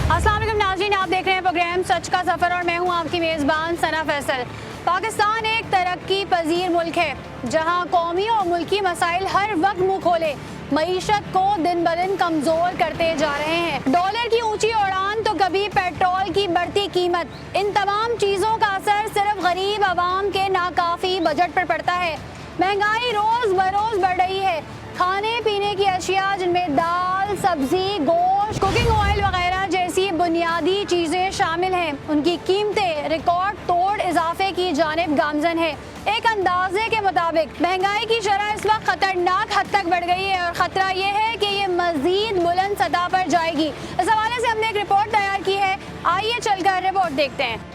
अस्सलाम वालेकुम नाज़रीन, आप देख रहे हैं प्रोग्राम सच का सफ़र और मैं हूं आपकी मेज़बान सना फैसल। पाकिस्तान एक तरक्की पजीर मुल्क है जहां कौमी और मुल्की मसाइल हर वक्त मुंह खोले मईशत को दिन ब दिन कमज़ोर करते जा रहे हैं। डॉलर की ऊंची उड़ान तो कभी पेट्रोल की बढ़ती कीमत, इन तमाम चीज़ों का असर सिर्फ गरीब आवाम के नाकाफ़ी बजट पर पड़ता है। महंगाई रोज़ बरोज़ बढ़ रही है। खाने पीने की अशिया जिनमें दाल, सब्जी, गोश्त, कुकिंग ऑयल वगैरह जैसी बुनियादी चीज़ें शामिल हैं, उनकी कीमतें रिकॉर्ड तोड़ इजाफे की जानिब गामजन है। एक अंदाजे के मुताबिक महंगाई की शरह इस वक्त खतरनाक हद तक बढ़ गई है और ख़तरा ये है कि ये मज़ीद बुलंद सतह पर जाएगी। इस हवाले से हमने एक रिपोर्ट तैयार की है, आइए चलकर रिपोर्ट देखते हैं।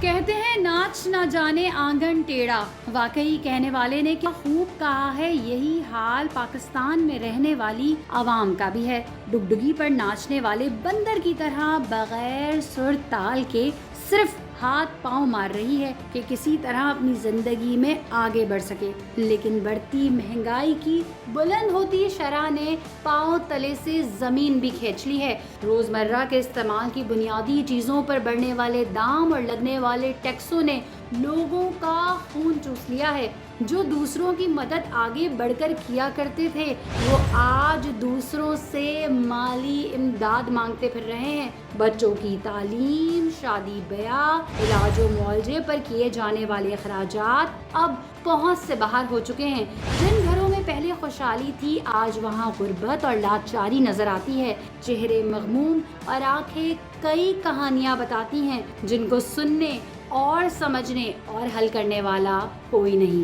कहते हैं नाच ना जाने आंगन टेढ़ा, वाकई कहने वाले ने क्या खूब कहा है। यही हाल पाकिस्तान में रहने वाली आवाम का भी है। डुगडुगी पर नाचने वाले बंदर की तरह बगैर सुर ताल के सिर्फ हाथ पांव मार रही है कि किसी तरह अपनी जिंदगी में आगे बढ़ सके। लेकिन बढ़ती महंगाई की बुलंद होती शरह ने पांव तले से जमीन भी खींच ली है। रोजमर्रा के इस्तेमाल की बुनियादी चीजों पर बढ़ने वाले दाम और लगने वाले टैक्सों ने लोगों का खून चूस लिया है। जो दूसरों की मदद आगे बढ़कर किया करते थे, वो आज दूसरों से माली इमदाद मांगते फिर रहे हैं। बच्चों की तालीम, शादी ब्याह, इलाज व मुआवजे पर किए जाने वाले अखराजात अब पहुंच से बाहर हो चुके हैं। जिन घरों में पहले खुशहाली थी, आज वहां गुर्बत और लाचारी नजर आती है। चेहरे मगमूम और आंखें कई कहानियां बताती हैं जिनको सुनने और समझने और हल करने वाला कोई नहीं।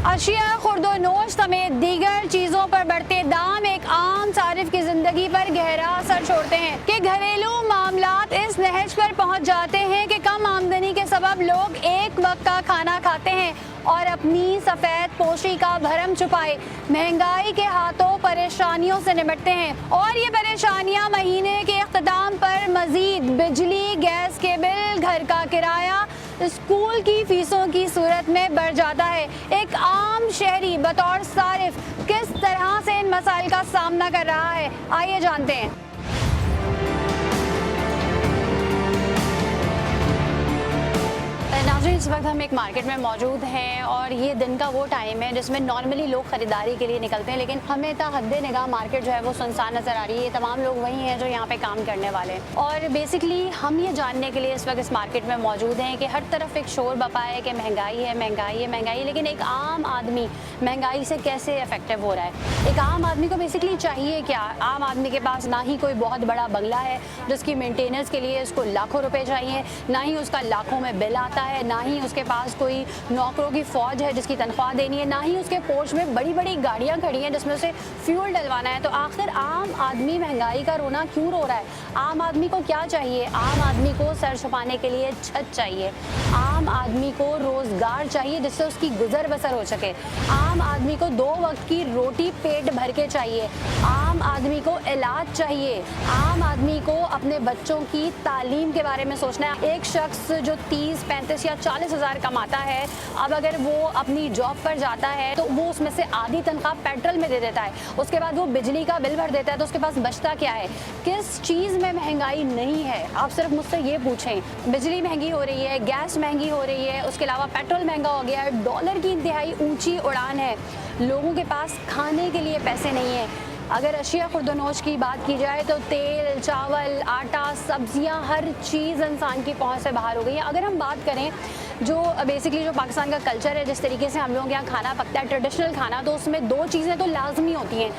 अशिया, खुर्दो नोश समेत दीगर चीजों पर बढ़ते दाम एक आम सारिफ की जिंदगी पर गहरा असर छोड़ते हैं कि घरेलू मामलात इस नहज पर पहुंच जाते हैं कि कम आमदनी के सबब लोग एक वक्त का खाना खाते हैं और अपनी सफेद पोशी का भरम छुपाए महंगाई के हाथों परेशानियों से निपटते हैं। और ये परेशानियां महीने के इख्तिताम पर मजीद बिजली, गैस के बिल, घर का किराया, स्कूल की फीसों की सूरत में बढ़ जाता है। एक आम शहरी बतौर सारिफ किस तरह से इन मसाइल का सामना कर रहा है, आइए जानते हैं। नाज़रीन, इस वक्त हम एक मार्केट में मौजूद हैं और ये दिन का वो टाइम है जिसमें नॉर्मली लोग ख़रीदारी के लिए निकलते हैं, लेकिन हमें हद्दे निगाह मार्केट जो है वो सुनसान नज़र आ रही है। ये तमाम लोग वही हैं जो यहाँ पे काम करने वाले हैं और बेसिकली हम ये जानने के लिए इस वक्त इस मार्केट में मौजूद हैं कि हर तरफ एक शोर बपा है कि महंगाई है, महंगाई है, महंगाई, लेकिन एक आम आदमी महंगाई से कैसे इफेक्टिव हो रहा है। एक आम आदमी को बेसिकली चाहिए क्या? आम आदमी के पास ना ही कोई बहुत बड़ा बंगला है जिसकी मेंटेनेंस के लिए उसको लाखों रुपए चाहिए, ना ही उसका लाखों में बिल आता है, ना ही उसके पास कोई नौकरों की फौज है जिसकी तनख्वाह देनी है, ना ही उसके पोर्च में बड़ी बड़ी गाड़ियां खड़ी हैं जिसमें उसे फ्यूल डलवाना है। तो आखिर आम आदमी महंगाई का रोना क्यों रो रहा है? आम आदमी को क्या चाहिए? आम आदमी को सर छुपाने के लिए छत चाहिए, आम आदमी को रोजगार चाहिए जिससे उसकी गुजर बसर हो सके, आम आदमी को 2 वक्त की रोटी पेट भर के चाहिए, आम आदमी को इलाज चाहिए, आम आदमी को अपने बच्चों की तालीम के बारे में सोचना है। एक शख्स जो 30, 35 या 40 हज़ार कमाता है, अब अगर वो अपनी जॉब पर जाता है तो वो उसमें से आधी तनख्वाह पेट्रोल में दे देता है, उसके बाद वो बिजली का बिल भर देता है, तो उसके पास बचता क्या है? किस चीज़ में महंगाई नहीं है? आप सिर्फ मुझसे ये पूछें। बिजली महंगी हो रही है, गैस महंगी हो रही है, उसके अलावा पेट्रोल महंगा हो गया है, डॉलर की इंतहाई ऊंची उड़ान है, लोगों के पास खाने के लिए पैसे नहीं है। अगर अशिया खुर्दनोश की बात की जाए तो तेल, चावल, आटा, सब्जियां, हर चीज़ इंसान की पहुंच से बाहर हो गई है। अगर हम बात करें जो बेसिकली जो पाकिस्तान का कल्चर है, जिस तरीके से हम लोग यहाँ खाना पकता है, ट्रेडिशनल खाना, तो उसमें 2 चीज़ें तो लाजमी होती हैं,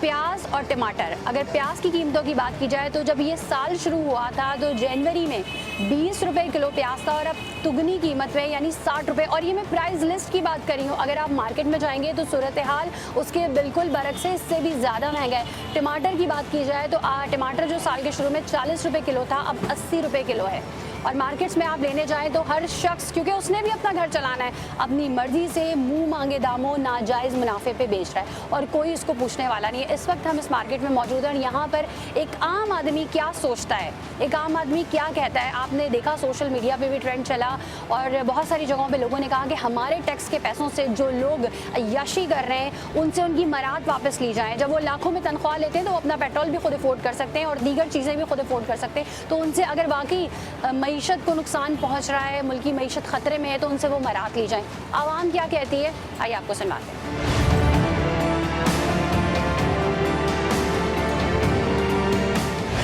प्याज और टमाटर। अगर प्याज की कीमतों की बात की जाए तो जब ये साल शुरू हुआ था तो जनवरी में 20 रुपए किलो प्याज था और अब दुगनी कीमत में यानी 60 रुपए। और ये मैं प्राइस लिस्ट की बात कर रही हूँ, अगर आप मार्केट में जाएंगे तो सूरत हाल उसके बिल्कुल बरक्स है, इससे भी ज़्यादा महंगा है। टमाटर की बात की जाए तो टमाटर जो साल के शुरू में 40 रुपए किलो था, अब 80 रुपए किलो है। और मार्केट्स में आप लेने जाएं तो हर शख्स, क्योंकि उसने भी अपना घर चलाना है, अपनी मर्जी से मुंह मांगे दामों नाजायज़ मुनाफे पे बेच रहा है और कोई उसको पूछने वाला वाला नहीं है। इस वक्त हम इस मार्केट में मौजूद हैं और यहाँ पर एक आम आदमी क्या सोचता है, एक आम आदमी क्या कहता है। आपने देखा सोशल मीडिया पे भी ट्रेंड चला और बहुत सारी जगहों पे लोगों ने कहा कि हमारे टैक्स के पैसों से जो लोग अय्याशी कर रहे हैं उनसे उनकी मराद वापस ली जाएं। जब वो लाखों में तनख्वाह लेते हैं तो वो अपना पेट्रोल भी खुद अफोर्ड कर सकते हैं और दीगर चीज़ें भी खुद अफोर्ड कर सकते हैं। तो उनसे अगर वाकई मईशत को नुकसान पहुँच रहा है, मुल्क की मईशत ख़तरे में है, तो उनसे वो मराद ली जाएँ। आवाम क्या कहती है, आइए आपको सुनवाते हैं।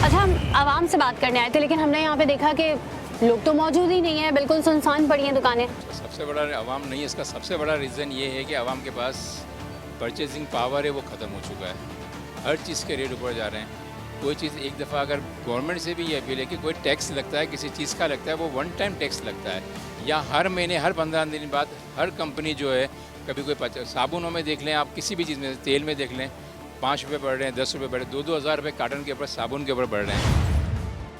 अच्छा, हम आवाम से बात करने आए थे लेकिन हमने यहाँ पे देखा कि लोग तो मौजूद ही नहीं है, बिल्कुल सुनसान पड़ी हैं दुकानें। सबसे बड़ा आवाम नहीं है, इसका सबसे बड़ा रीज़न ये है कि आवाम के पास परचेजिंग पावर है वो ख़त्म हो चुका है। हर चीज़ के रेट ऊपर जा रहे हैं। कोई चीज़ एक दफ़ा अगर गवर्नमेंट से भी ये अपील है कि कोई टैक्स लगता है, किसी चीज़ का लगता है, वो वन टाइम टैक्स लगता है, या हर महीने हर 15 दिन बाद हर कंपनी जो है, कभी कोई साबुनों में देख लें आप, किसी भी चीज़ में, तेल में देख लें, 5 रुपये बढ़ रहे हैं, 10 रुपये बढ़ रहे हैं, 2-2 हज़ार रुपये कार्टन के ऊपर साबुन के ऊपर बढ़ रहे हैं।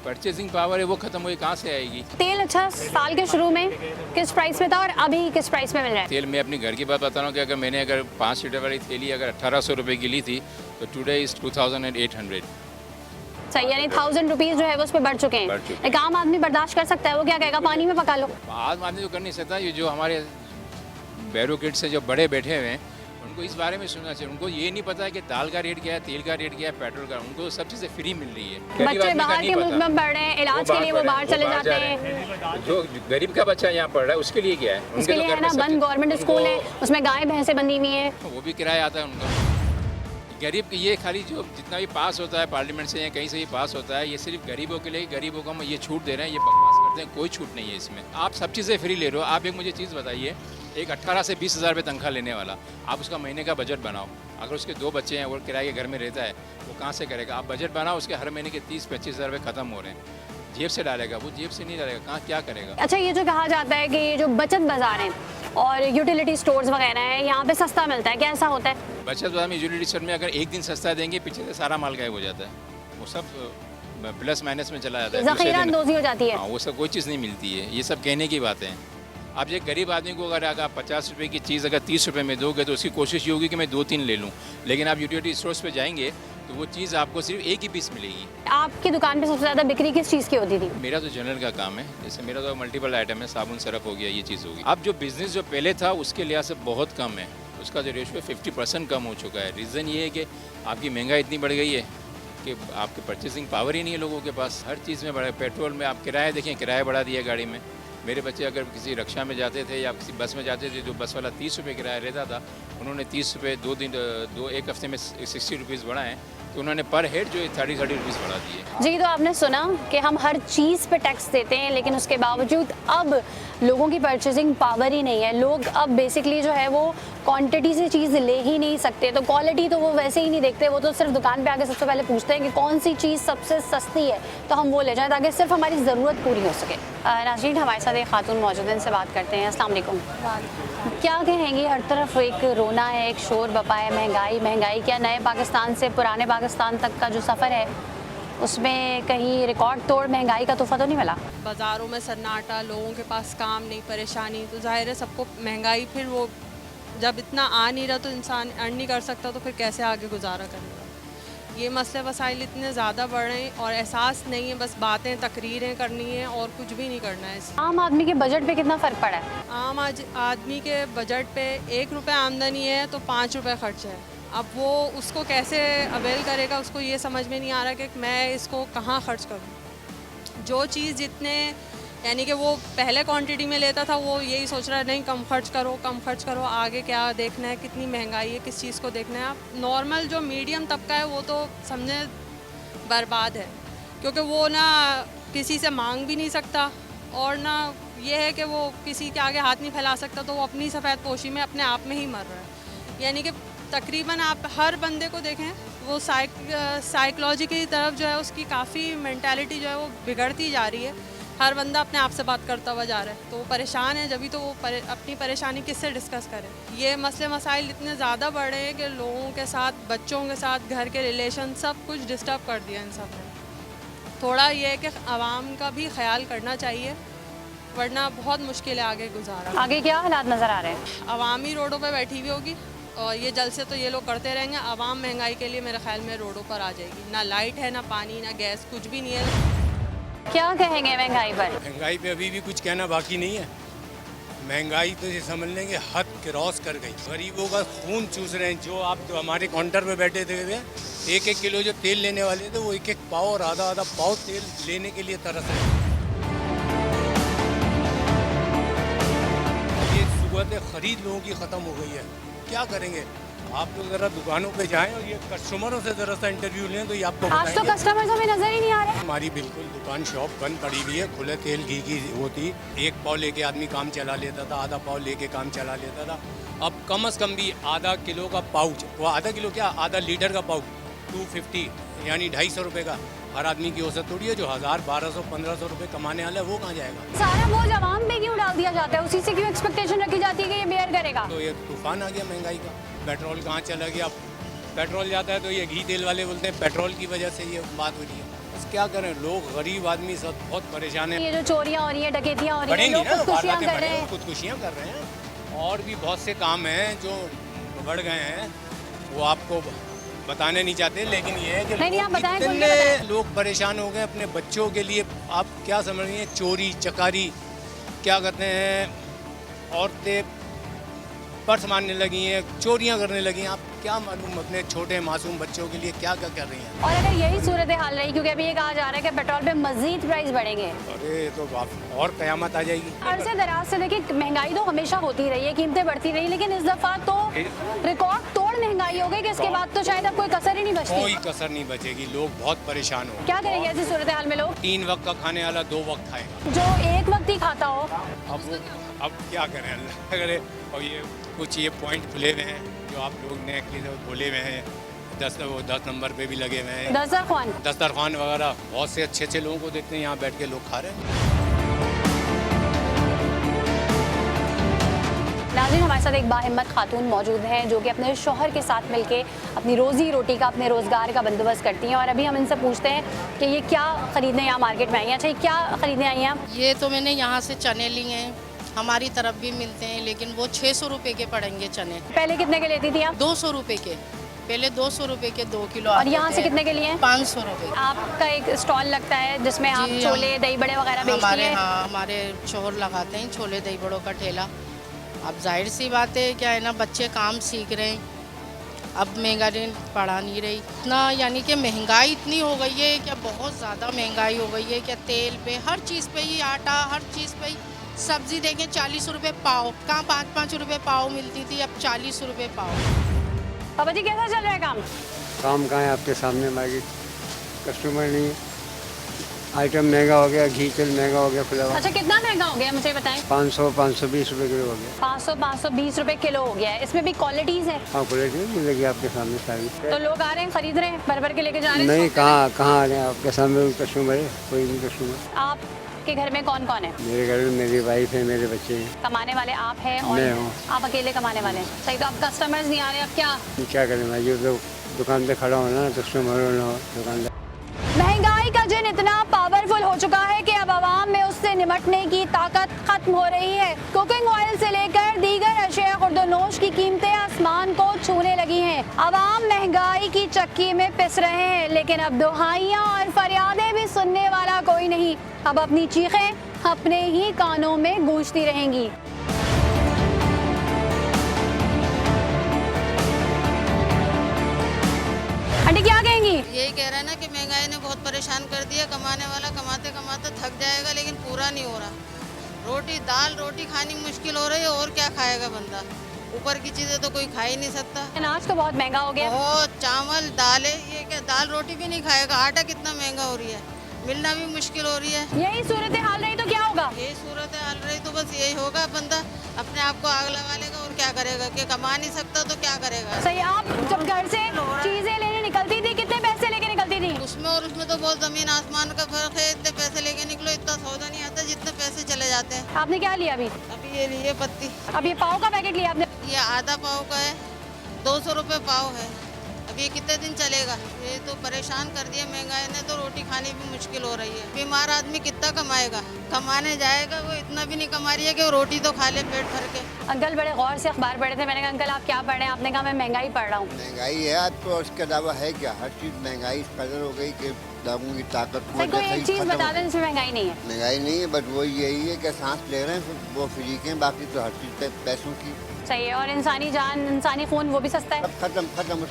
परचेजिंग पावर है वो खत्म हुई, कहाँ से आएगी? तेल अच्छा साल के शुरू में किस प्राइस में था और अभी किस प्राइस में मिल रहा है? तेल मैं अपनी घर की बात बता रहा हूँ कि मैंने 5 लीटर वाली थैली अगर 1800 रुपये की ली थी तो टुडे इज़ 2800। सही, यानी 1000 रुपीज़ जो है वो उस पर बढ़ चुके हैं। एक आम आदमी बर्दाश्त कर सकता है? वो क्या कहेगा, पानी में पका लो। आम आदमी तो कर नहीं सकता। ये जो हमारे बैरोक्रेट्स से जो बड़े बैठे हुए हैं उनको इस बारे में सुनना चाहिए। उनको ये नहीं पता है कि दाल का रेट क्या है, तेल का रेट क्या है, पेट्रोल का। उनको सब चीज़ें फ्री मिल रही है। बच्चे बाहर के मुल्क में पढ़ रहे हैं, इलाज के लिए वो बाहर चले जाते हैं। जो गरीब का बच्चा यहाँ पढ़ रहा है उसके लिए क्या है? उसके लिए है ना, बंद गवर्नमेंट स्कूल है, उसमें गाय भैंसें बंधी हुई हैं, वो भी किराया आता है उनका। गरीब की ये खाली जो जितना भी पास होता है पार्लियामेंट से या कहीं से भी पास होता है, ये सिर्फ गरीबों के लिए, गरीबों को हम ये छूट दे रहे हैं, ये बकवास करते हैं। कोई छूट नहीं है इसमें। आप सब चीज़ें फ्री ले रहे हो। आप एक मुझे चीज़ बताइए, एक 18 से 20 हज़ार रुपये तनख्वाह लेने वाला, आप उसका महीने का बजट बनाओ। अगर उसके 2 बच्चे हैं और किराए के घर में रहता है, वो कहाँ से करेगा? आप बजट बनाओ, उसके हर महीने के 30-25 हज़ार रुपये खत्म हो रहे हैं। जेब से डालेगा वो, जेब से नहीं डालेगा, कहाँ क्या करेगा? अच्छा, ये जो कहा जाता है कि ये जो बचत बाजार हैं और यूटिलिटी स्टोर्स वगैरह हैं, यहाँ पे सस्ता मिलता है, क्या ऐसा होता है? बचत बाजार में यूटिलिटी स्टोर में अगर एक दिन सस्ता देंगे, पीछे से सारा माल गायब हो जाता है। वो सब प्लस माइनस में चला जाता है, ज़ख़ीरा अंदोज़ी हो जाती है। हाँ, वो सब कोई चीज़ नहीं मिलती है। ये सब कहने की बातें हैं। आप एक गरीब आदमी को अगर 50 रुपये की चीज़ अगर 30 रुपये में दोगे तो उसकी कोशिश ये होगी कि मैं 2-3 ले लूँ। लेकिन आप यूटिलिटी स्टोर्स पे जाएंगे तो वो चीज़ आपको सिर्फ एक ही पीस मिलेगी। आपकी दुकान पे सबसे ज़्यादा बिक्री किस चीज़ की होती थी? मेरा तो जनरल का काम है, जैसे मेरा तो मल्टीपल आइटम है, साबुन सरफ हो गया, ये चीज़ होगी। अब जो बिज़नेस जो पहले था उसके लिहाज से बहुत कम है, उसका जो रेशियो 50% कम हो चुका है। रीज़न ये है कि आपकी महंगाई इतनी बढ़ गई है कि आपकी परचेसिंग पावर ही नहीं है लोगों के पास। हर चीज़ में बढ़ा, पेट्रोल में आप किराया देखें, किराया बढ़ा दिया गाड़ी में। मेरे बच्चे अगर किसी रिक्शा में जाते थे या किसी बस में जाते थे, जो बस वाला 30 रुपये किराया रहता था, उन्होंने 30 रुपये 1 हफ्ते में 60 रुपीज़ बढ़ाएँ, तो उन्होंने पर हेड जो 30 रुपीज़ बढ़ा दिए। जी, तो आपने सुना कि हम हर चीज़ पे टैक्स देते हैं लेकिन उसके बावजूद अब लोगों की परचेजिंग पावर ही नहीं है। लोग अब बेसिकली जो है वो क्वांटिटी से चीज़ ले ही नहीं सकते, तो क्वालिटी तो वो वैसे ही नहीं देखते। वो तो सिर्फ दुकान पे आके सबसे पहले पूछते हैं कि कौन सी चीज़ सबसे सस्ती है तो हम वो ले जाएं ताकि सिर्फ हमारी ज़रूरत पूरी हो सके। नाज़रीन, हमारे साथ एक खातून मौजूद है, इनसे बात करते हैं। अस्सलाम वालेकुम। क्या कहेंगी, हर तरफ एक रोना है, एक शोर बपा है, महंगाई महंगाई। क्या नए पाकिस्तान से पुराने पाकिस्तान तक का जो सफ़र है उसमें कहीं रिकॉर्ड तोड़ महंगाई का तोहफा तो नहीं मिला? बाज़ारों में सन्नाटा, लोगों के पास काम नहीं, परेशानी, तो जाहिर है सबको महंगाई। फिर वो जब इतना आ नहीं रहा तो इंसान अर्न नहीं कर सकता, तो फिर कैसे आगे गुजारा करेगा? ये मसले वसाइल इतने ज़्यादा बढ़ रहे हैं और एहसास नहीं है, बस बातें तकरीरें करनी है और कुछ भी नहीं करना है। आम आदमी के बजट पे कितना फ़र्क पड़ा है? आम आदमी के बजट पे 1 रुपये आमदनी है तो 5 रुपये खर्च है। अब वो उसको कैसे अवेल करेगा, उसको ये समझ में नहीं आ रहा कि मैं इसको कहाँ खर्च करूँ। जो चीज़ जितने यानी कि वो पहले क्वांटिटी में लेता था, वो यही सोच रहा है नहीं कम खर्च करो, कम खर्च करो, आगे क्या देखना है, कितनी महंगाई है, किस चीज़ को देखना है। आप नॉर्मल जो मीडियम तबका है वो तो समझे बर्बाद है, क्योंकि वो ना किसी से मांग भी नहीं सकता और ना ये है कि वो किसी के आगे हाथ नहीं फैला सकता, तो वो अपनी सफ़ेद पोशी में अपने आप में ही मर रहा है। यानी कि तकरीबन आप हर बंदे को देखें, वो साइकोलॉजी की तरफ जो है उसकी काफ़ी मेंटालिटी जो है वो बिगड़ती जा रही है। हर बंदा अपने आप से बात करता हुआ जा रहा है, तो वो परेशान है। जब भी तो वो अपनी परेशानी किससे डिस्कस करे। ये मसले मसाइल इतने ज़्यादा बढ़ रहे हैं कि लोगों के साथ, बच्चों के साथ, घर के रिलेशन सब कुछ डिस्टर्ब कर दिया इन सब ने। थोड़ा ये है कि आवाम का भी ख्याल करना चाहिए, वरना बहुत मुश्किल है आगे गुजारा। आगे क्या हालात नज़र आ रहे हैं? आवामी रोडों पे बैठी हुई होगी और ये जल्द से तो ये लोग करते रहेंगे। आवाम महंगाई के लिए मेरे ख्याल में रोडों पर आ जाएगी। ना लाइट है, ना पानी, ना गैस, कुछ भी नहीं है। क्या कहेंगे महंगाई पर? महंगाई पे अभी भी कुछ कहना बाकी नहीं है। महंगाई तो ये समझ लेंगे हद क्रॉस कर गई। गरीबों का खून चूस रहे हैं। जो आप तो हमारे काउंटर पे बैठे थे, 1-1 किलो जो तेल लेने वाले थे, वो 1-1 पाव और आधा-आधा पाव तेल लेने के लिए तरस रहे हैं। ये सूरत खरीद लोगों की ख़त्म हो गई है। क्या करेंगे? आप लोग ज़रा दुकानों पे जाएं और ये कस्टमरों से ज़रा सा इंटरव्यू लें तो ये आपको आज तो बताएंगे। कस्टमर्स हमें नजर ही नहीं आ रहे। हमारी बिल्कुल दुकान शॉप बंद पड़ी हुई है। खुले तेल घी की होती, 1 पाव लेके आदमी काम चला लेता था, आधा पाव लेके काम चला लेता था। अब कम से कम भी आधा किलो का पाउच, वो आधा किलो क्या, आधा लीटर का पाउच 250 यानी 250 रुपये का। हर आदमी की औसत थोड़ी है। जो 1000, 1200, 1500 रुपये कमाने वाला है वो कहाँ जाएगा? सारा बोझ आवाम पे क्यों डाल दिया जाता है? उसी से क्यों एक्सपेक्टेशन रखी जाती है कि ये बेयर करेगा? तो ये तूफान आ गया महंगाई का। पेट्रोल कहाँ चला गया? पेट्रोल जाता है तो ये घी तेल वाले बोलते हैं पेट्रोल की वजह से ये बात हो रही है। बस क्या करें, लोग गरीब आदमी सब बहुत परेशान है। ये जो चोरियां हो रही है, डकैतियां हो रही है, बढ़ेंगी लोग ना, खुदकुशियां वारदातें कर रहे बढ़ेंगी, हैं। खुदकुशियां कर रहे हैं। और भी बहुत से काम हैं जो बढ़ गए हैं, वो आपको बताने नहीं चाहते। लेकिन ये है कि नहीं, आप बताएं, खुल के इतने बताएं। लोग परेशान हो गए अपने बच्चों के लिए। आप क्या समझ रही हैं? चोरी चकारी, क्या कहते हैं, औरतें पर्स मारने लगी हैं, चोरियां करने लगी हैं। आप क्या मालूम अपने छोटे मासूम बच्चों के लिए क्या क्या कर रही हैं। और अगर यही सूरत हाल रही, क्योंकि अभी ये कहा जा रहा है कि पेट्रोल पे मजीद प्राइस बढ़ेंगे, अरे तो और कयामत आ जाएगी। अरसे दराज से देखिए महंगाई तो हमेशा होती रही है, कीमतें बढ़ती रही, लेकिन इस दफा तो रिकॉर्ड तोड़ महंगाई हो गई कि इसके बाद तो शायद अब कोई कसर ही नहीं बचती। कोई कसर नहीं बचेगी। लोग बहुत परेशान हो। क्या करेंगे ऐसी सूरत हाल में लोग? 3 वक्त का खाने वाला 2 वक्त खाएगा। जो एक वक्त ही खाता हो, अब क्या करें, अल्लाह करे। और ये कुछ ये पॉइंट खुले हुए हैं जो आप लोग ने बोले हुए हैं, 10 नंबर पे भी लगे हुए हैं। दस्तरखान वगैरह बहुत से अच्छे अच्छे लोगों को देखते हैं यहाँ बैठ के लोग खा रहे हैं। नाज़रीन, हमारे साथ एक बाहिम्मत खातून मौजूद हैं जो कि अपने शौहर के साथ मिलके अपनी रोज़ी रोटी का, अपने रोज़गार का बंदोबस्त करती हैं। और अभी हम इनसे पूछते हैं कि ये क्या ख़रीदने यहाँ मार्केट में आई हैं। अच्छा, ये क्या ख़रीदने आई हैं आप? ये तो मैंने यहाँ से चने लिए हैं, हमारी तरफ भी मिलते हैं, लेकिन वो 600 रुपये के पड़ेंगे चने। पहले कितने के लेती थी आप? 200 रुपये के, पहले 200 रुपये के 2 किलो। और यहाँ से कितने के लिए? 500 रुपये। आपका एक स्टॉल लगता है जिसमें आप जी, छोले दही बड़े वगैरह बेचती हमारे हैं। हाँ, हमारे शोहर लगाते हैं छोले दही बड़ों का ठेला। अब जाहिर सी बात है, क्या है ना, बच्चे काम सीख रहे हैं, अब महंगाई पढ़ा नहीं रही इतना, यानी कि महंगाई इतनी हो गई है क्या, बहुत ज़्यादा महंगाई हो गई है क्या। तेल पे, हर चीज़ पे ही, आटा, हर चीज़ पे ही। सब्जी देखें 40 रुपये पाव, कहाँ 5-5 रुपये पाव मिलती थी, अब 40 रुपये पाव। पापा जी, कैसा चल रहा है काम? काम कहाँ है, आपके सामने मार्केट, कस्टमर नहीं, आइटम महंगा हो गया, घी तेल महंगा हो गया, खुला हुआ। अच्छा, कितना महंगा हो गया मुझे बताएं? 500-520 रुपये किलो हो गया। 500-520 रुपये किलो हो गया है। इसमें भी क्वालिटीज़ है? हाँ, क्वालिटी मिलेगी आपके सामने सारी। तो लोग आ रहे हैं, खरीद रहे हैं, भर भर के लेके जा रहे हैं? नहीं, कहाँ आ रहे हैं, आपके सामने कस्टमर है, कोई नहीं कस्टमर। आपके घर में कौन कौन है? मेरे घर में मेरी वाइफ है, मेरे बच्चे हैं। कमाने वाले आप हैं और मैं हूँ। आप अकेले कमाने वाले हैं? सही। तो अब कस्टमर्स नहीं आ रहे, अब क्या करें भाई, ये तो दुकान पे खड़ा होना ना, कस्टमर होना हो दुकानदार। महंगाई का जिन इतना पावरफुल हो चुका है कि अब आवाम में उससे निपटने की ताकत खत्म हो रही है। कुकिंग ऑयल से लेकर दीगर अशिया खुर्दोनोश की कीमतें आसमान को छूने लगी हैं। आवाम महंगाई की चक्की में पिस रहे हैं, लेकिन अब दुहाइयां और फरियादें भी सुनने वाला कोई नहीं। अब अपनी चीखें अपने ही कानों में गूंजती रहेंगी। आंटी, क्या कहेंगी? यही कह रहा है ना कि महंगाई ने बहुत परेशान कर दिया। कमाने वाला कमाते कमाते थक जाएगा, लेकिन पूरा नहीं हो रहा। दाल रोटी खानी मुश्किल हो रही है, और क्या खाएगा बंदा। ऊपर की चीज़ें तो कोई खा ही नहीं सकता। अनाज तो बहुत महंगा हो गया। बहुत, चावल दालें, ये क्या दाल रोटी भी नहीं खाएगा। आटा कितना महंगा हो रही है, मिलना भी मुश्किल हो रही है। यही सूरत हाल रही तो क्या होगा? यही सूरत हाल रही तो बस यही होगा, बंदा अपने आप को आग लगा लेगा और क्या करेगा, कि कमा नहीं सकता तो क्या करेगा। सही। आप जब घर से चीजें लेने निकलती थी, कितने पैसे लेके निकलती थी? उसमें और उसमें तो बहुत जमीन आसमान का फर्क है। इतने पैसे लेके निकलो, इतना सौदा नहीं आता जितने पैसे चले जाते हैं। आपने क्या लिया अभी? अभी ये लिए पत्ती, अब ये पाव का पैकेट लिया आपने? ये आधा पाव का है, 200 रुपये पाव है। अब अब ये कितने दिन चलेगा? ये तो परेशान कर दिया महंगाई ने, तो रोटी खानी भी मुश्किल हो रही है। बीमार आदमी कितना कमाएगा? कमाने जाएगा वो इतना भी नहीं कमा रही है कि वो रोटी तो खा ले पेट भर के। अंकल बड़े गौर से अखबार पढ़े थे, मैंने कहा अंकल आप क्या पढ़ रहे हैं? आपने कहा मैं महंगाई पढ़ रहा हूँ। महंगाई है आज तो, उसके अलावा है क्या? हर चीज़ महंगाई इस कदर हो गई कि लोगों की ताकत सर कोई एक चीज़ बता दें जिसमें महंगाई नहीं है। महंगाई नहीं है, बट वो यही है कि सांस ले रहे हैं वो फ्री के, बाकी तो हर चीज़ पे पैसों की सही है। और इंसानी जान, इंसानी खून वो भी सस्ता है। सब खत्म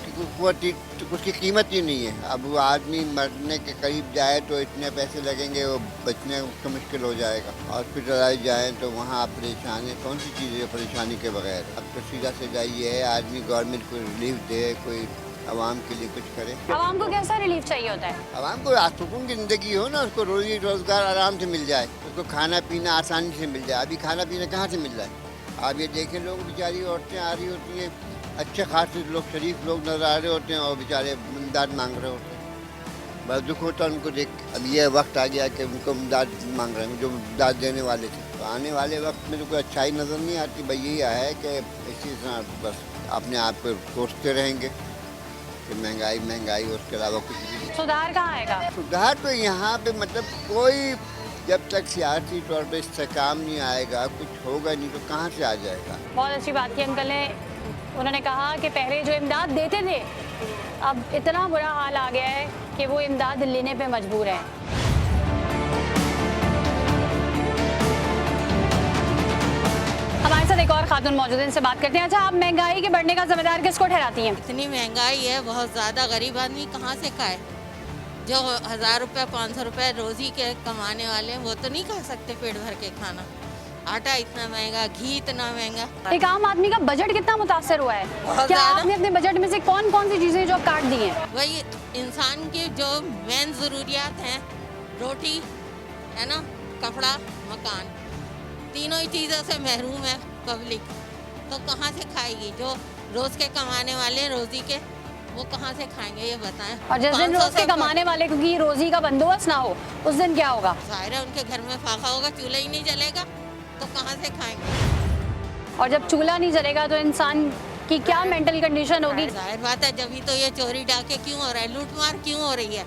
उसकी कीमत ही नहीं है। अब वो आदमी मरने के करीब जाए तो इतने पैसे लगेंगे, वो बचने उसको मुश्किल हो जाएगा। हॉस्पिटलाइज जाए तो वहाँ आप परेशान है, कौन सी चीज़ है परेशानी के बगैर? अब तो सीधा सीधा ये है आदमी गवर्नमेंट को रिलीफ दे, कोई आवाम के लिए कुछ करे। आवाम को कैसा रिलीफ चाहिए होता है? आवाम को सुकून की ज़िंदगी हो ना, उसको रोजी रोज़गार आराम से मिल जाए, उसको खाना पीना आसानी से मिल जाए। अभी खाना पीना कहाँ से मिल रहा है? आप ये देखें, लोग बेचारी औरतें आ रही होती हैं, अच्छे खासे लोग शरीफ लोग नजर आ रहे होते हैं और बेचारे इमदाद मांग रहे होते हैं। बस दुख होता है उनको देख। अब ये वक्त आ गया कि उनको इमदाद मांग रहे हैं जो इमदाद देने वाले थे। तो आने वाले वक्त में तो कोई अच्छाई नज़र नहीं आती। भाई यही है कि इसी तरह बस अपने आप को सोचते रहेंगे कि महंगाई महंगाई, उसके अलावा कुछ भी। सुधार कहाँ आएगा? सुधार तो यहाँ पे मतलब कोई, जब तक सियासी तौर पर इस्तेकाम नहीं आएगा, कुछ होगा नहीं तो कहाँ से आ जाएगा। बहुत अच्छी बात की अंकल ने। उन्होंने कहा कि पहले जो इमदाद देते थे, अब इतना बुरा हाल आ गया है कि वो इमदाद लेने पे मजबूर है। हमारे साथ एक और खातून मौजूद है, इनसे बात करते हैं। अच्छा, आप महंगाई के बढ़ने का जिम्मेदार किसको ठहराती हैं? इतनी महंगाई है बहुत ज़्यादा, गरीब आदमी कहाँ से खाए? जो 1000 रुपये 500 रुपये रोज़ी के कमाने वाले हैं वो तो नहीं खा सकते पेट भर के खाना। आटा इतना महंगा, घी इतना महंगा। एक आम आदमी का बजट कितना मुतासर हुआ है? क्या आपने अपने बजट में से कौन कौन सी चीज़ें जो काट दी हैं? वही इंसान की जो मेन ज़रूरियात हैं, रोटी है ना, कपड़ा, मकान, तीनों ही चीज़ों से महरूम है पब्लिक। तो कहाँ से खाएगी? जो रोज़ के कमाने वाले हैं रोज़ी के, वो कहाँ से खाएंगे ये बताएं। और जिस दिन रोज के कमाने वाले की रोजी का बंदोबस्त ना हो, उस दिन क्या होगा? जाहिर है उनके घर में फाका होगा, चूल्हा ही नहीं जलेगा तो कहाँ से खाएंगे? और जब चूल्हा नहीं जलेगा तो इंसान की क्या मेंटल कंडीशन होगी? जाहिर बात है, जब ही तो ये चोरी डाके क्यों हो रहा है, लूट मार क्यों हो रही है,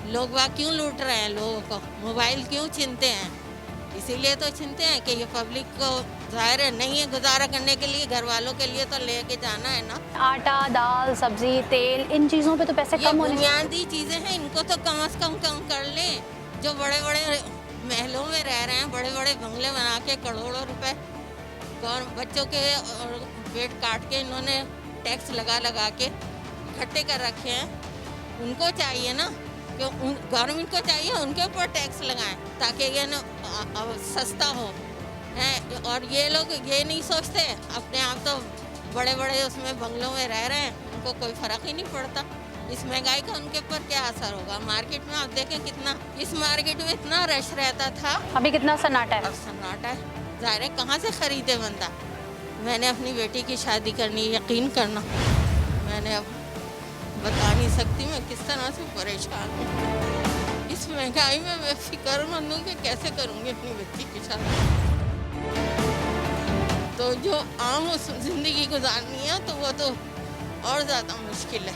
लोग बाग क्यों लूट रहे हैं, लोगों को मोबाइल क्यों छीनते हैं? इसीलिए तो छीनते हैं कि ये पब्लिक को जाहिर है नहीं है गुजारा करने के लिए, घर वालों के लिए तो लेके जाना है ना। आटा, दाल, सब्जी, तेल, इन चीज़ों पे तो पैसे कम होने चाहिए। बुनियादी चीज़ें हैं, इनको तो कम से कम कर लें। जो बड़े बड़े महलों में रह रहे हैं, बड़े बड़े बंगले बना के करोड़ों रुपए और बच्चों के पेट काट के इन्होंने टैक्स लगा के इकट्ठे कर रखे हैं। उनको चाहिए ना कि गवर्नमेंट को चाहिए उनके ऊपर टैक्स लगाएं ताकि ये ना सस्ता हो है। और ये लोग ये नहीं सोचते, अपने आप तो बड़े बड़े उसमें बंगलों में रह रहे हैं, उनको कोई फ़र्क ही नहीं पड़ता। इस महंगाई का उनके ऊपर क्या असर होगा? मार्केट में आप देखें कितना, इस मार्केट में इतना रश रहता था, अभी कितना सन्नाटा है। अब सन्नाटा है। ज़ाहिर है कहाँ से ख़रीदे बंदा? मैंने अपनी बेटी की शादी करनी, यकीन करना मैंने अब बता नहीं सकती मैं किस तरह से परेशान हूँ। इस महंगाई में मैं फिक्रमंद हूँ कि कैसे करूँगी अपनी बच्ची की शादी। तो जो आम जिंदगी गुजारनी है तो वो तो और ज़्यादा मुश्किल है।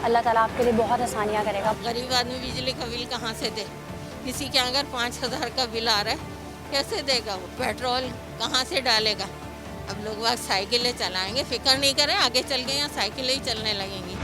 अल्लाह ताला आपके लिए बहुत आसानियाँ करेगा। गरीब आदमी बिजली का बिल कहाँ से दे? किसी के अगर 5000 का बिल आ रहा है कैसे देगा वो? पेट्रोल कहाँ से डालेगा? अब लोग वहाँ साइकिलें चलाएंगे, फिक्र नहीं करें, आगे चल के यहाँ साइकिलें ही चलने लगेंगी।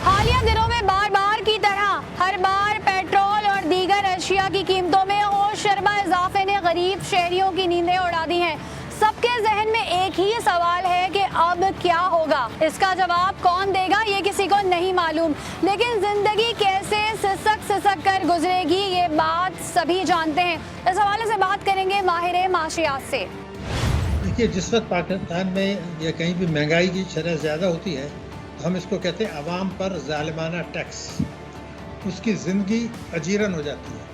हालिया दिनों में बार बार की तरह हर बार पेट्रोल और दीगर अशिया की कीमतों में होश शर्मा इजाफे ने गरीब शहरियों की नींदें उड़ा दी हैं। सबके जहन में एक ही सवाल है कि अब क्या होगा। इसका जवाब कौन देगा ये किसी को नहीं मालूम, लेकिन जिंदगी कैसे सिसक कर गुजरेगी ये बात सभी जानते हैं। इस हवाले से बात करेंगे माहिर माशियात से। देखिए, जिस वक्त पाकिस्तान में या कहीं भी महंगाई की शरह ज़्यादा होती है तो हम इसको कहते हैं अवाम पर जालिमाना टैक्स। उसकी ज़िंदगी अजीरन हो जाती है,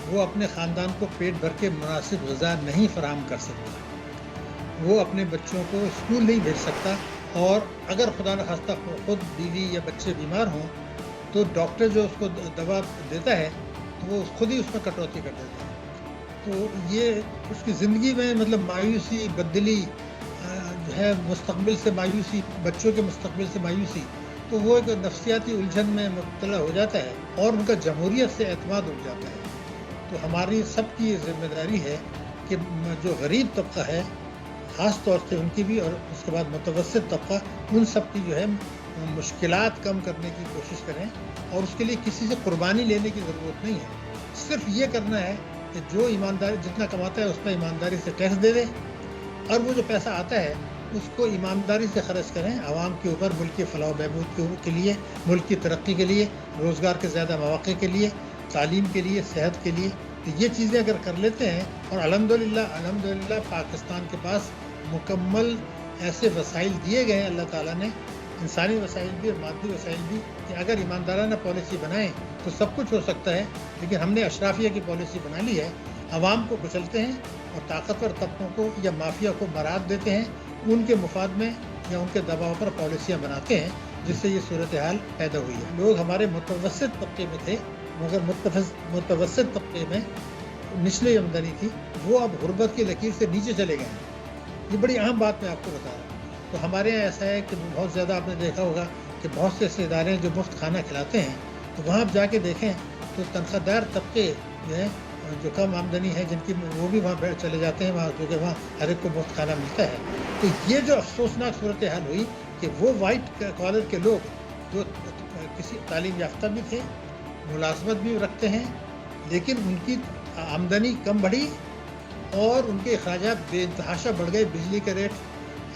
वो अपने ख़ानदान को पेट भर के मुनासिब ग़िज़ा नहीं फराहम कर सकता, वो अपने बच्चों को स्कूल नहीं भेज सकता, और अगर खुदा न खास्ता खुद बीवी या बच्चे बीमार हों तो डॉक्टर जो उसको दवा देता है तो वो खुद ही उसमें कटौती कर देता है। तो ये उसकी ज़िंदगी में मतलब मायूसी, बददिली जो है मुस्तकबिल से मायूसी, बच्चों के मुस्तकबिल से मायूसी, तो वो एक नफ्सियाती उलझन में मुब्तला हो जाता है और उनका जमहूरियत से एतमाद उठ जाता है। तो हमारी सबकी ये जिम्मेदारी है कि जो गरीब तबका है, ख़ास तौर से उनकी भी, और उसके बाद मुतवस्सित तबका, उन सब की जो है मुश्किलात कम करने की कोशिश करें। और उसके लिए किसी से कुर्बानी लेने की ज़रूरत नहीं है, सिर्फ ये करना है कि जो ईमानदारी जितना कमाता है उस पर ईमानदारी से टैक्स दे दे, और वो जो पैसा आता है उसको ईमानदारी से खर्च करें आवाम के ऊपर, मुल्क की फलाह बहबूद के लिए, मुल्क की तरक्की के लिए, रोज़गार के ज़्यादा मौक़े के लिए, तालीम के लिए, सेहत के लिए। तो ये चीज़ें अगर कर लेते हैं, और अल्हम्दुलिल्लाह पाकिस्तान के पास मुकम्मल ऐसे वसाइल दिए गए हैं अल्लाह ताला ने, इंसानी वसाइल भी और मादी वसाइल भी, कि अगर ईमानदाराना पॉलिसी बनाएं तो सब कुछ हो सकता है। लेकिन हमने अशराफिया की पॉलिसी बना ली है, आवाम को कुचलते हैं और ताकतवर तबकों को या माफिया को मराद देते हैं, उनके मुफाद में या उनके दबाव पर पॉलिसियाँ बनाते हैं, जिससे ये सूरत हाल पैदा हुई है। लोग हमारे मुतवस्सित तबके में थे, मगर मुतवस्सित तबके में निचली आमदनी थी, वो अब गुर्बत की लकीर से नीचे चले गए हैं। ये बड़ी अहम बात मैं आपको बता रहा हूँ। तो हमारे यहाँ ऐसा है कि बहुत ज़्यादा आपने देखा होगा कि बहुत से ऐसे इदारे हैं जो मुफ्त खाना खिलाते हैं, तो वहाँ आप जाके देखें तो तनख्वाहदार तबके जो है, जो कम आमदनी है जिनकी, वो भी वहाँ चले जाते हैं वहाँ, क्योंकि वहाँ हर एक को मुफ्त खाना मिलता है। तो ये जो अफसोसनाक सूरत हाल हुई कि वो वाइट कॉलर के लोग जो किसी तालीम याफ्ता भी थे, मुलाजमत भी रखते हैं, लेकिन उनकी आमदनी कम बढ़ी और उनके अखराजात बेतहाशा बढ़ गए। बिजली के रेट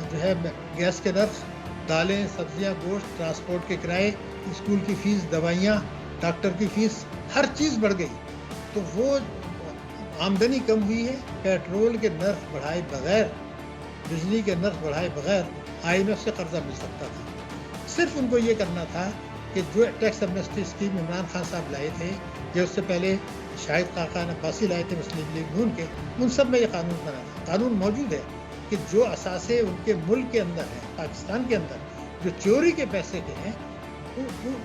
जो है, गैस के नर्ख, दालें, सब्जियां, गोश्त, ट्रांसपोर्ट के किराए, स्कूल की फ़ीस, दवाइयाँ, डॉक्टर की फ़ीस, हर चीज़ बढ़ गई। तो वो आमदनी कम हुई है। पेट्रोल के नर्ख बढ़ाए बगैर, बिजली के नर्ख बढ़ाए बगैर IMF से कर्जा मिल सकता था। सिर्फ उनको ये करना था कि जो tax amnesty scheme Imran Khan साहब लाए थे, या उससे पहले शाहिद खाकान अब्बासी लाए थे मुस्लिम लीग नून के, उन सब में ये कानून बना था। कानून मौजूद है कि जो असासे उनके मुल्क के अंदर हैं, पाकिस्तान के अंदर, जो चोरी के पैसे के हैं,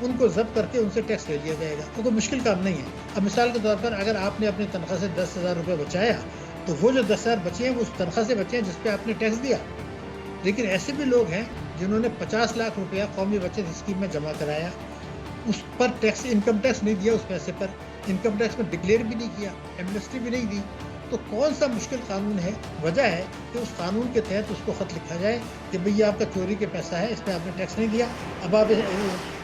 उनको जब्त करके उनसे टैक्स ले लिया जाएगा। तो कोई मुश्किल काम नहीं है। अब मिसाल के तौर पर अगर आपने अपनी तनख्वाह से 10,000 रुपये बचाया, तो वो जो 10,000 बचे हैं वो उस तनख्वाह से बचे हैं जिस पे आपने टैक्स दिया। लेकिन ऐसे भी लोग हैं जिन्होंने 50 लाख रुपया कौमी बचत स्कीम में जमा कराया, उस पर टैक्स, इनकम टैक्स नहीं दिया, उस पैसे पर इनकम टैक्स में डिक्लेयर भी नहीं किया, एमनेस्टी भी नहीं दी। तो कौन सा मुश्किल कानून है? वजह है कि उस कानून के तहत उसको ख़त लिखा जाए कि भैया आपका चोरी के पैसा है, इस पर आपने टैक्स नहीं दिया, अब आप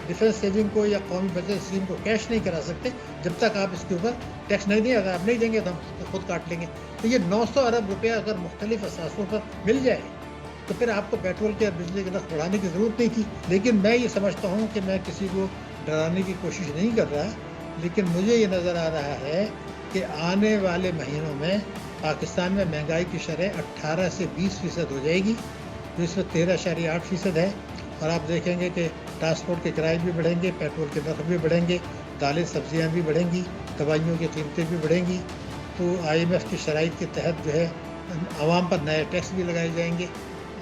डिफेंस सेविंग को या कौमी बचत स्कीम को कैश नहीं करा सकते जब तक आप इसके ऊपर टैक्स नहीं दें। अगर आप नहीं देंगे तो हम खुद काट लेंगे। तो ये 900 अरब रुपया अगर मुख्तलिफ असासों पर मिल जाए तो फिर आपको पेट्रोल के और बिजली के नर्ख बढ़ाने की ज़रूरत नहीं थी। लेकिन मैं ये समझता हूँ कि मैं किसी को डराने की कोशिश नहीं कर रहा, लेकिन मुझे ये नज़र आ रहा है कि आने वाले महीनों में पाकिस्तान में महंगाई की शरह 18 से 20% हो जाएगी, जो इस वक्त 13.8% है। और आप देखेंगे कि ट्रांसपोर्ट के किराए भी बढ़ेंगे, पेट्रोल के नर्ख भी बढ़ेंगे, दालें सब्जियां भी बढ़ेंगी, दवाइयों की कीमतें भी बढ़ेंगी। तो IMF की शराइत के तहत जो है आवाम पर नए टैक्स भी लगाए जाएंगे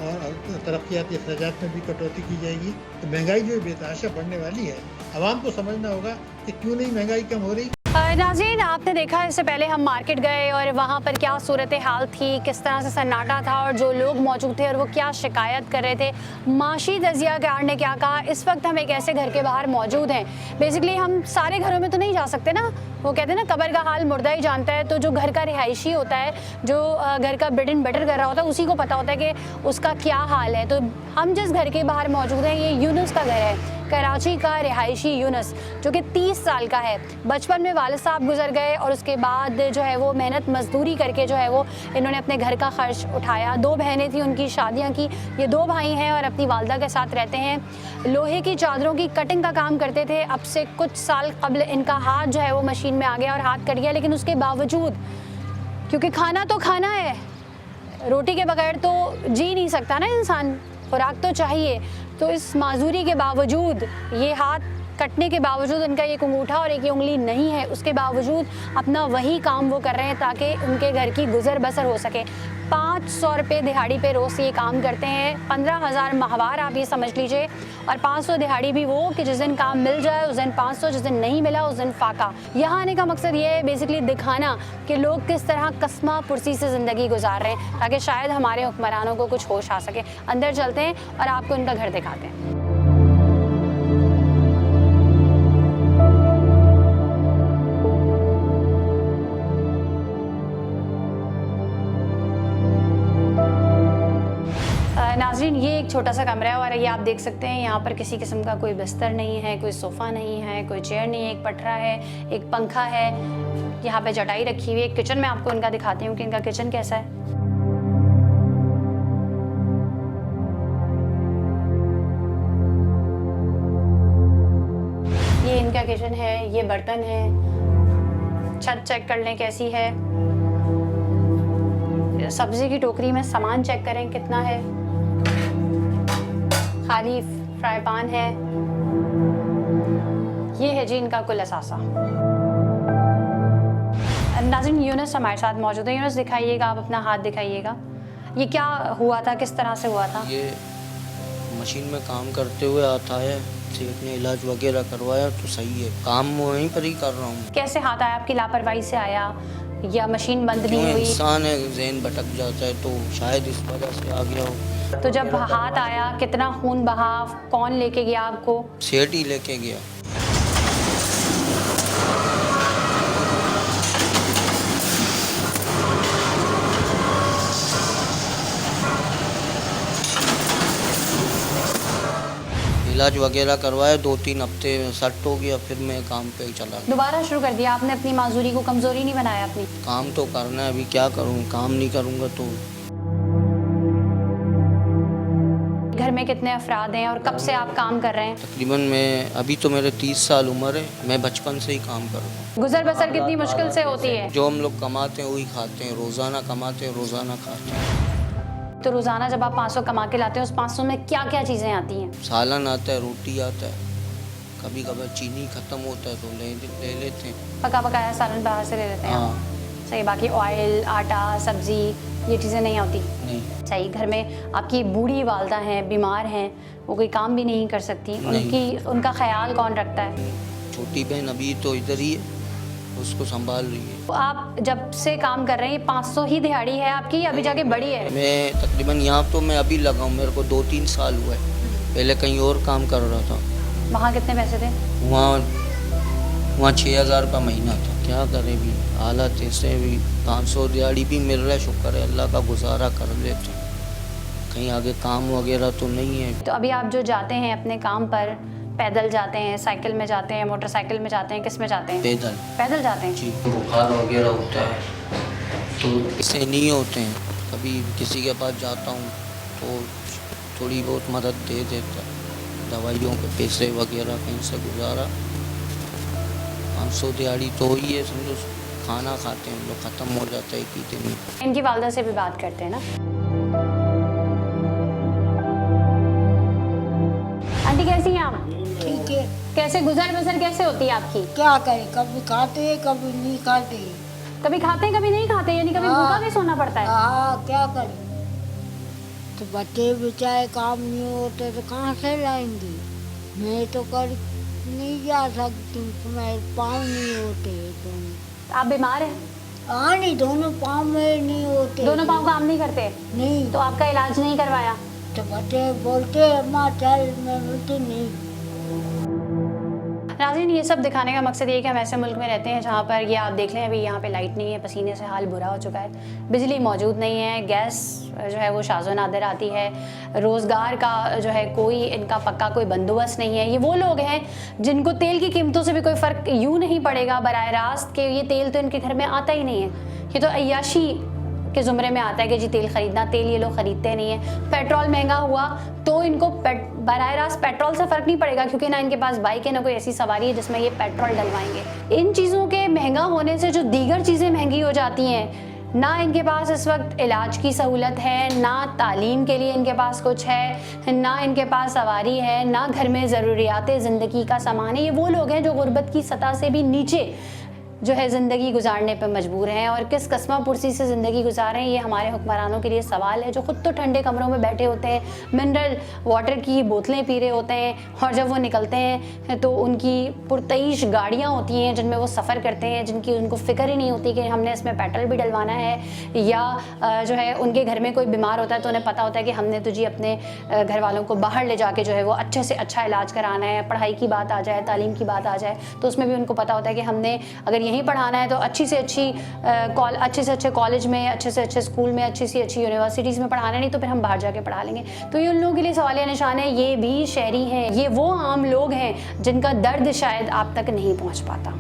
और तरक्याती अखराजात में भी कटौती की जाएगी। तो महंगाई जो बेतहाशा बढ़ने वाली है, आवाम को समझना होगा कि क्यों नहीं महंगाई कम हो रही। नाज़रीन, आपने देखा इससे पहले हम मार्केट गए और वहाँ पर क्या सूरत हाल थी, किस तरह से सन्नाटा था और जो लोग मौजूद थे और वो क्या शिकायत कर रहे थे। माशी तजियाकार ने क्या कहा। इस वक्त हम एक ऐसे घर के बाहर मौजूद हैं। बेसिकली हम सारे घरों में तो नहीं जा सकते ना, वो कहते हैं ना कब्र का हाल मुर्दा ही जानता है। तो जो घर का रिहायशी होता है, जो घर का ब्रेड एंड बटर कर रहा होता है, उसी को पता होता है कि उसका क्या हाल है। तो हम जिस घर के बाहर मौजूद हैं, ये यूनुस का घर है, कराची का रिहायशी यूनुस, जो कि 30 साल का है। बचपन में वालिद साहब गुजर गए और उसके बाद जो है वो मेहनत मजदूरी करके जो है वो इन्होंने अपने घर का खर्च उठाया। 2 बहनें थी, उनकी शादियां की। ये 2 भाई हैं और अपनी वालदा के साथ रहते हैं। लोहे की चादरों की कटिंग का काम करते थे। अब से कुछ साल कबल इनका हाथ जो है वो मशीन में आ गया और हाथ कट गया। लेकिन उसके बावजूद, क्योंकि खाना तो खाना है, रोटी के बगैर तो जी नहीं सकता ना इंसान, खुराक तो चाहिए। तो इस माजूरी के बावजूद ये हाथ कटने के बावजूद उनका एक अंगूठा और एक उंगली नहीं है, उसके बावजूद अपना वही काम वो कर रहे हैं ताकि उनके घर की गुजर बसर हो सके। 500 रुपये दिहाड़ी पे रोज़ ये काम करते हैं, 15,000 माहवार आप ये समझ लीजिए, और 500 दिहाड़ी भी वो कि जिस दिन काम मिल जाए उस दिन 500, जिस दिन नहीं मिला उस दिन फाका। यहाँ आने का मकसद ये है बेसिकली दिखाना कि लोग किस तरह कस्मा पुरसी से ज़िंदगी गुजार रहे हैं, ताकि शायद हमारे हुक्मरानों को कुछ होश आ सके। अंदर चलते हैं और आपको इनका घर दिखाते हैं। नाज़रीन, ये एक छोटा सा कमरा है और ये आप देख सकते हैं यहाँ पर किसी किस्म का कोई बिस्तर नहीं है, कोई सोफ़ा नहीं है, कोई चेयर नहीं है, एक पटरा है, एक पंखा है, यहाँ पे चटाई रखी हुई है। किचन में आपको इनका दिखाती हूँ कि इनका किचन कैसा है। ये इनका किचन है, ये बर्तन है, छत चेक कर लें कैसी है, सब्जी की टोकरी में सामान चेक करें कितना है, खाली फ्राई पैन है। ये है जी इनका कुल असासा। नाज़रीन, यूनुस हमारे साथ मौजूद है। यूनुस, दिखाइएगा, आप अपना हाथ दिखाइएगा, ये क्या हुआ था, किस तरह से हुआ था? ये मशीन में काम करते हुए आता है, सेठ ने इलाज वगैरह करवाया तो सही है, काम वहीं पर ही कर रहा हूँ। कैसे हाथ आया, आपकी लापरवाही से आया या मशीन बंद नहीं हुई? इंसान है, ज़हन भटक जाता है तो शायद इस वजह से आ गया हो। तो जब हाथ आया कितना खून बहा, कौन लेके गया आपको? सेठ ही लेके गया। इलाज वगैरह करवाया, 2-3 हफ्ते सेट हो गया, फिर मैं काम पे ही चला गया। दोबारा शुरू कर दिया आपने? अपनी माजूरी को कमजोरी नहीं बनाया अपनी? काम तो करना है, अभी क्या करूँ, काम नहीं करूँगा तो। घर में कितने अफराद हैं और कब से आप काम कर रहे हैं? तकरीबन मैं अभी तो मेरे 30 साल उम्र है, मैं बचपन से ही काम कर रहा हूँ। गुजर बसर कितनी मुश्किल से होती है? जो हम लोग कमाते हैं वही खाते हैं, रोज़ाना कमाते हैं, रोज़ाना खाते हैं। तो रोज़ाना जब आप 500 कमा के लाते हैं, उस 500 में क्या क्या चीज़ें आती हैं? सालन आता है, रोटी आता है, कभी कभार चीनी ख़त्म होता है तो ले लेते हैं। पका पकाया सालन बाहर से ले लेते हैं? हाँ। सही। बाकी ऑयल, आटा, सब्जी, ये चीज़ें नहीं होती? नहीं। सही। घर में आपकी बूढ़ी वालदा हैं, बीमार हैं, वो कोई काम भी नहीं कर सकती, उनका ख्याल कौन रखता है? छोटी बहन अभी तो इधर ही है, उसको संभाल रही है। तो आप जब से काम कर रहे हैं 500 ही दिहाड़ी है आपकी, अभी जाके बड़ी है? मैं तकरीबन यहाँ तो मैं अभी लगा हूँ, मेरे को 2-3 साल हुआ है, पहले कहीं और काम कर रहा था। वहाँ कितने पैसे थे? वहाँ 6,000 रुपये महीना था। क्या करें भी, हालात ऐसे भी, 500 दिहाड़ी भी मिल रहा है, शुक्र है अल्लाह का, गुजारा कर लेते हैं, कहीं आगे काम वगैरह तो नहीं है। तो अभी आप जो जाते हैं अपने काम पर, पैदल जाते हैं, साइकिल में जाते हैं, मोटरसाइकिल में जाते हैं, किस में जाते हैं? पैदल। पैदल जाते हैं जी। बुखार वगैरह होता है तो इससे नहीं होते हैं, कभी किसी के पास जाता हूँ तो थोड़ी बहुत मदद दे देता है, दवाइयों के पैसे वगैरह कहीं से गुजारा। 500 दिहाड़ी तो ही है, समझो खाना खाते हैं हम लोग, ख़त्म हो जाता है कि दिन। इनकी वालदा से भी बात करते हैं ना। आंटी कैसी हैं आप? ठीक है। कैसे गुजर बसर कैसे होती है आपकी? क्या करें, कभी खाते हैं कभी नहीं खाते। कभी खाते हैं कभी नहीं खाते, यानी कभी भूखा भी सोना पड़ता है? हाँ, क्या करें, तो बच्चे बेचारे काम नहीं होते तो कहाँ से लाएंगे। मैं तो कर नहीं जा सकती, मेरे पाँव नहीं होते दोनों। आप बीमार हैं? हाँ, नहीं, दोनों पाँव में नहीं होते। दोनों पाँव काम नहीं करते? नहीं। तो आपका इलाज नहीं करवाया? तो बच्चे बोलते अम्मा चल, मैं बोलती नहीं। नाज़रीन, ये सब दिखाने का मकसद ये है कि हम ऐसे मुल्क में रहते हैं जहाँ पर ये आप देख लें, अभी यहाँ पे लाइट नहीं है, पसीने से हाल बुरा हो चुका है, बिजली मौजूद नहीं है, गैस जो है वो शाज़ो नादर आती है, रोज़गार का जो है कोई इनका पक्का कोई बंदोबस्त नहीं है। ये वो लोग हैं जिनको तेल की कीमतों से भी कोई फ़र्क यूँ नहीं पड़ेगा बराह रास्त कि ये तेल तो इनके घर में आता ही नहीं है, ये तो अय्याशी के ज़ुमरे में आता है कि जी तेल ख़रीदना, तेल ये लोग ख़रीदते नहीं है। पेट्रोल महंगा हुआ तो इनको बराह रास्त पेट्रोल से फ़र्क नहीं पड़ेगा, क्योंकि ना इनके पास बाइक है ना कोई ऐसी सवारी है जिसमें ये पेट्रोल डलवाएंगे। इन चीज़ों के महंगा होने से जो दीगर चीज़ें महंगी हो जाती हैं, ना इनके पास इस वक्त इलाज की सहूलत है, ना तालीम के लिए इनके पास कुछ है, ना इनके पास सवारी है, ना घर में ज़रूरियात ज़िंदगी का सामान है। ये वो लोग हैं जो गुर्बत की सतह से भी नीचे जो है ज़िंदगी गुजारने पर मजबूर हैं और किस कस्मा पुरसी से ज़िंदगी गुजार रहे हैं, ये हमारे हुक्मरानों के लिए सवाल है, जो ख़ुद तो ठंडे कमरों में बैठे होते हैं, मिनरल वाटर की बोतलें पी रहे होते हैं और जब वो निकलते हैं तो उनकी पुरतईश गाड़ियाँ होती हैं जिनमें वो सफ़र करते हैं, जिनकी उनको फ़िक्र ही नहीं होती कि हमने इसमें पेट्रोल भी डलवाना है, या जो है उनके घर में कोई बीमार होता है तो उन्हें पता होता है कि हमने तो जी अपने घर वालों को बाहर ले जाके जो है वो अच्छे से अच्छा इलाज कराना है। पढ़ाई की बात आ जाए, तालीम की बात आ जाए तो उसमें भी उनको पता होता है कि हमने अगर यहीं पढ़ाना है तो अच्छे से अच्छे कॉलेज में, अच्छे से अच्छे स्कूल में, अच्छी से अच्छी यूनिवर्सिटीज़ में पढ़ाना, नहीं तो फिर हम बाहर जाके पढ़ा लेंगे। तो ये उन लोगों के लिए सवालिया निशान है। ये भी शहरी हैं, ये वो आम लोग हैं जिनका दर्द शायद आप तक नहीं पहुंच पाता।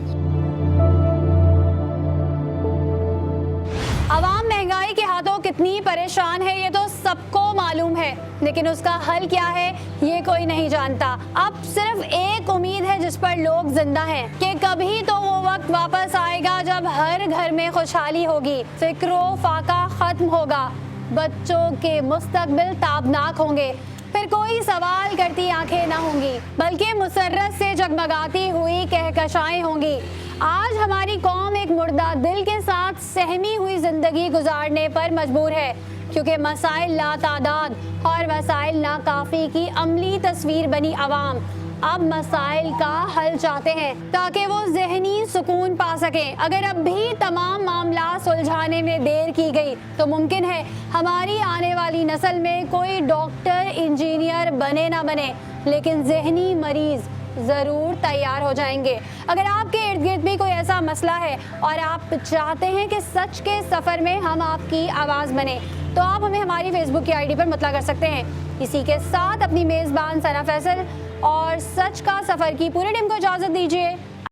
आवाम महंगाई के हाथों कितनी परेशान है ये तो सबको मालूम है, लेकिन उसका हल क्या है ये कोई नहीं जानता। अब सिर्फ एक उम्मीद है जिस पर लोग जिंदा हैं कि कभी तो वो वक्त वापस आएगा जब हर घर में खुशहाली होगी, फिक्रो फाका खत्म होगा, बच्चों के मुस्तकबिल ताबनाक होंगे, फिर कोई सवाल करती आंखें ना होंगी बल्कि मुसर्रत से जगमगाती हुई कहकशाएं होंगी। आज हमारी कौम एक मुर्दा दिल के साथ सहमी हुई जिंदगी गुजारने पर मजबूर है, क्योंकि मसाइल लातादाद और वसाइल नाकाफी की अमली तस्वीर बनी आवाम अब मसाइल का हल चाहते हैं ताकि वो ज़हनी सुकून पा सकें। अगर अब भी तमाम मामला सुलझाने में देर की गई तो मुमकिन है हमारी आने वाली नस्ल में कोई डॉक्टर, इंजीनियर बने ना बने, लेकिन ज़हनी मरीज़ ज़रूर तैयार हो जाएंगे। अगर आपके इर्द गिर्द भी कोई ऐसा मसला है और आप चाहते हैं कि सच के सफ़र में हम आपकी आवाज़ बने, तो आप हमें हमारी फेसबुक की आईडी पर मुतला कर सकते हैं। इसी के साथ अपनी मेज़बान सना फैसल और सच का सफ़र की पूरी टीम को इजाज़त दीजिए।